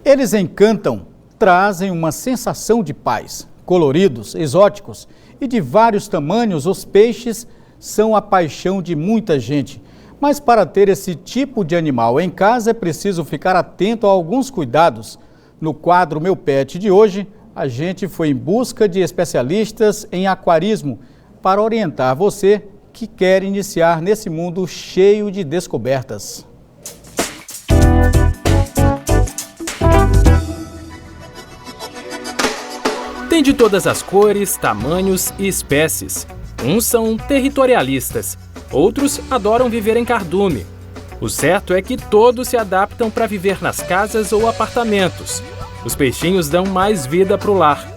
Eles encantam, trazem uma sensação de paz. Coloridos, exóticos e de vários tamanhos, os peixes são a paixão de muita gente. Mas para ter esse tipo de animal em casa é preciso ficar atento a alguns cuidados. No quadro Meu Pet de hoje, a gente foi em busca de especialistas em aquarismo para orientar você que quer iniciar nesse mundo cheio de descobertas. Tem de todas as cores, tamanhos e espécies. Uns são territorialistas, outros adoram viver em cardume. O certo é que todos se adaptam para viver nas casas ou apartamentos. Os peixinhos dão mais vida para o lar.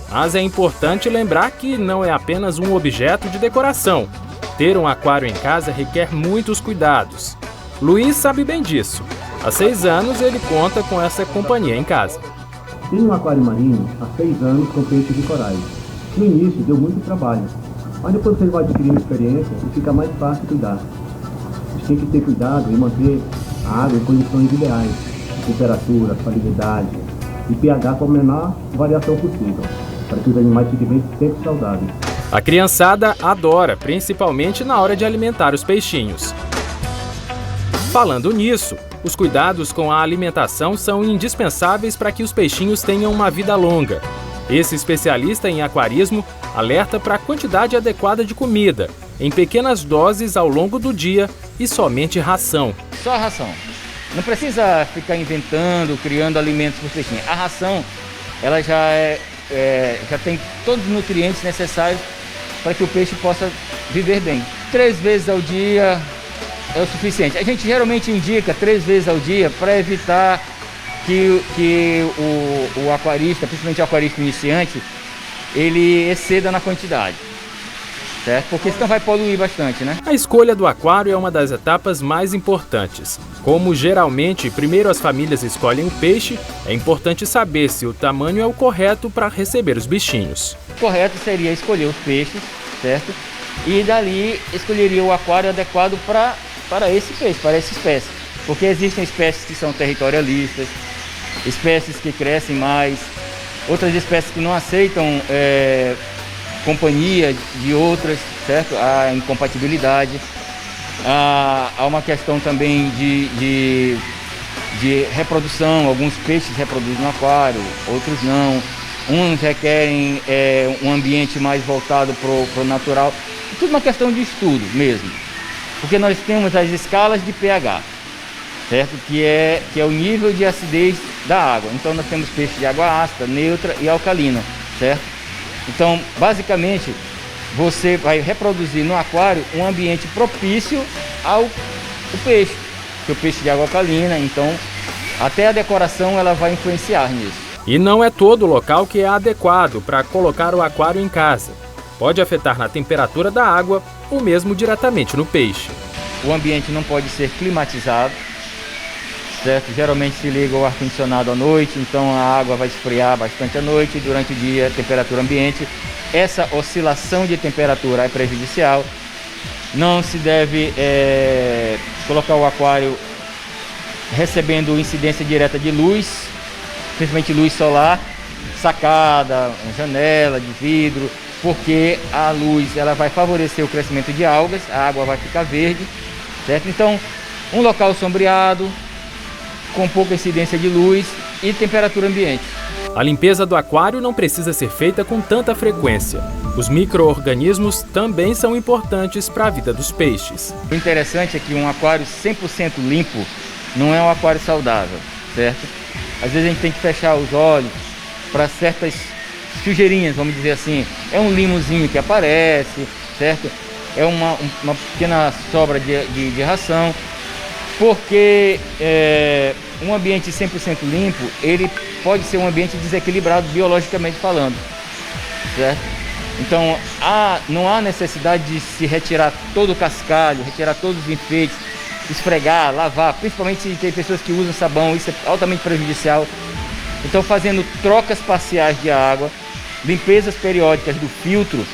Mas é importante lembrar que não é apenas um objeto de decoração. Ter um aquário em casa requer muitos cuidados. Luiz sabe bem disso. Há 6 anos ele conta com essa companhia em casa. Tenho um aquário marinho há 6 anos com peixes de corais. No início deu muito trabalho, mas depois você vai adquirindo experiência e fica mais fácil cuidar. Você tem que ter cuidado em manter a água em condições ideais, temperatura, salinidade e pH com a menor variação possível, para que os animais fiquem bem sempre saudáveis. A criançada adora, principalmente na hora de alimentar os peixinhos. Falando nisso, os cuidados com a alimentação são indispensáveis para que os peixinhos tenham uma vida longa. Esse especialista em aquarismo alerta para a quantidade adequada de comida, em pequenas doses ao longo do dia e somente ração. Só a ração. Não precisa ficar inventando, criando alimentos para os peixinhos. A ração, ela já tem todos os nutrientes necessários para que o peixe possa viver bem. 3 vezes ao dia é o suficiente. A gente geralmente indica 3 vezes ao dia para evitar que o aquarista, principalmente o aquarista iniciante, ele exceda na quantidade, certo? Porque senão vai poluir bastante, né? A escolha do aquário é uma das etapas mais importantes. Como geralmente primeiro as famílias escolhem o peixe, é importante saber se o tamanho é o correto para receber os bichinhos. O correto seria escolher os peixes, certo? E dali escolheria o aquário adequado para esse peixe, para essa espécie. Porque existem espécies que são territorialistas, espécies que crescem mais, outras espécies que não aceitam companhia de outras, certo? Há incompatibilidade. Há uma questão também de reprodução. Alguns peixes reproduzem no aquário, outros não. Uns requerem um ambiente mais voltado para o natural. É tudo uma questão de estudo mesmo. Porque nós temos as escalas de pH, certo? Que é o nível de acidez da água. Então nós temos peixes de água ácida, neutra e alcalina, certo? Então, basicamente, você vai reproduzir no aquário um ambiente propício ao peixe, que é o peixe de água alcalina. Então, até a decoração ela vai influenciar nisso. E não é todo local que é adequado para colocar o aquário em casa. Pode afetar na temperatura da água ou mesmo diretamente no peixe. O ambiente não pode ser climatizado, certo? Geralmente se liga o ar-condicionado à noite, então a água vai esfriar bastante à noite, durante o dia a temperatura ambiente. Essa oscilação de temperatura é prejudicial. Não se deve colocar o aquário recebendo incidência direta de luz, principalmente luz solar, sacada, janela de vidro, porque a luz ela vai favorecer o crescimento de algas, a água vai ficar verde, certo? Então, um local sombreado, com pouca incidência de luz e temperatura ambiente. A limpeza do aquário não precisa ser feita com tanta frequência. Os micro-organismos também são importantes para a vida dos peixes. O interessante é que um aquário 100% limpo não é um aquário saudável, certo? Às vezes a gente tem que fechar os olhos para certas sujeirinhas, vamos dizer assim. É um limozinho que aparece, certo? É uma pequena sobra de ração. Porque um ambiente 100% limpo, ele pode ser um ambiente desequilibrado biologicamente falando, certo? Então, não há necessidade de se retirar todo o cascalho, retirar todos os enfeites, esfregar, lavar, principalmente se tem pessoas que usam sabão, isso é altamente prejudicial. Então, fazendo trocas parciais de água, limpezas periódicas do filtro,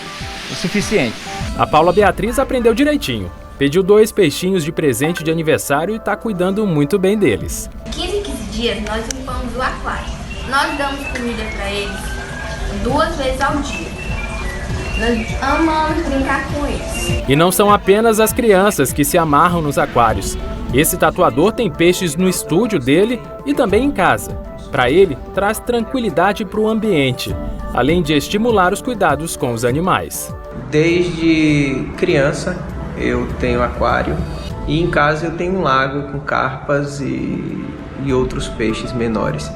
é suficiente. A Paula Beatriz aprendeu direitinho. Pediu 2 peixinhos de presente de aniversário e está cuidando muito bem deles. 15 dias nós limpamos temos o aquário. Nós damos comida para eles 2 vezes ao dia. Nós amamos brincar com eles. E não são apenas as crianças que se amarram nos aquários. Esse tatuador tem peixes no estúdio dele e também em casa. Para ele, traz tranquilidade para o ambiente, além de estimular os cuidados com os animais. Desde criança eu tenho aquário e em casa eu tenho um lago com carpas e outros peixes menores.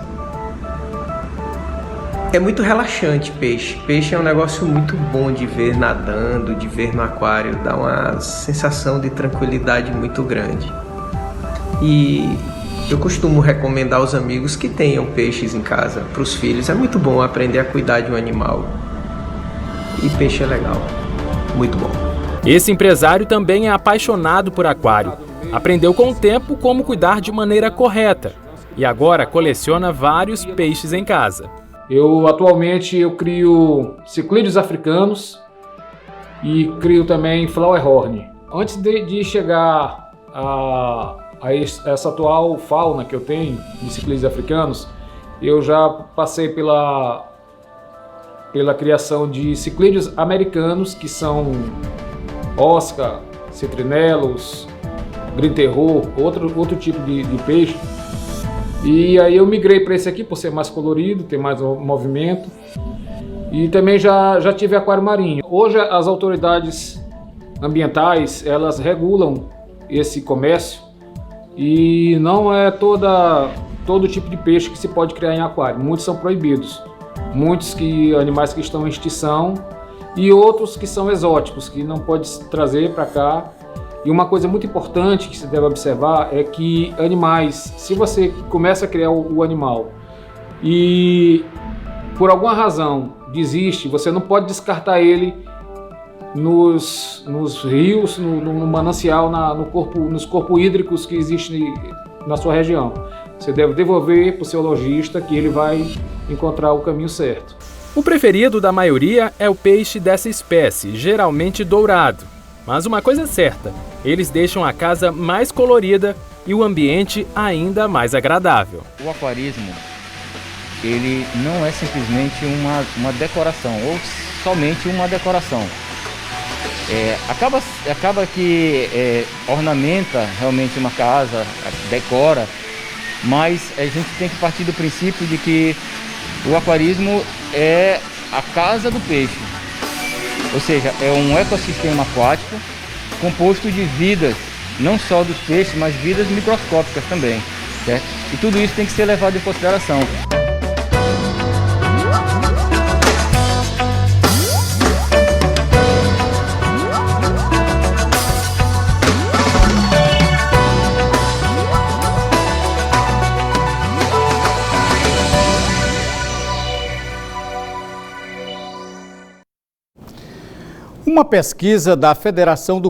É muito relaxante peixe. Peixe é um negócio muito bom de ver nadando, de ver no aquário, dá uma sensação de tranquilidade muito grande. E eu costumo recomendar aos amigos que tenham peixes em casa para os filhos. É muito bom aprender a cuidar de um animal. E peixe é legal, muito bom. Esse empresário também é apaixonado por aquário. Aprendeu com o tempo como cuidar de maneira correta. E agora coleciona vários peixes em casa. Atualmente eu crio ciclídeos africanos e crio também flowerhorn. Antes de chegar a essa atual fauna que eu tenho de ciclídeos africanos, eu já passei pela criação de ciclídeos americanos, que são Oscar, citrinelos, green terror, outro tipo de peixe. E aí eu migrei para esse aqui por ser mais colorido, ter mais movimento. E também já tive aquário marinho. Hoje as autoridades ambientais, elas regulam esse comércio e não é todo tipo de peixe que se pode criar em aquário. Muitos são proibidos. Muitos animais que estão em extinção e outros que são exóticos, que não pode trazer para cá. E uma coisa muito importante que se deve observar é que animais, se você começa a criar o animal e por alguma razão desiste, você não pode descartar ele nos rios, no manancial, nos corpos hídricos que existem na sua região. Você deve devolver para o seu lojista, que ele vai encontrar o caminho certo. O preferido da maioria é o peixe dessa espécie, geralmente dourado. Mas uma coisa é certa, eles deixam a casa mais colorida e o ambiente ainda mais agradável. O aquarismo, ele não é simplesmente uma decoração, ou somente uma decoração. Acaba que ornamenta realmente uma casa, decora, mas a gente tem que partir do princípio de que o aquarismo é a casa do peixe. Ou seja, é um ecossistema aquático composto de vidas, não só dos peixes, mas vidas microscópicas também, certo? E tudo isso tem que ser levado em consideração. Uma pesquisa da Federação do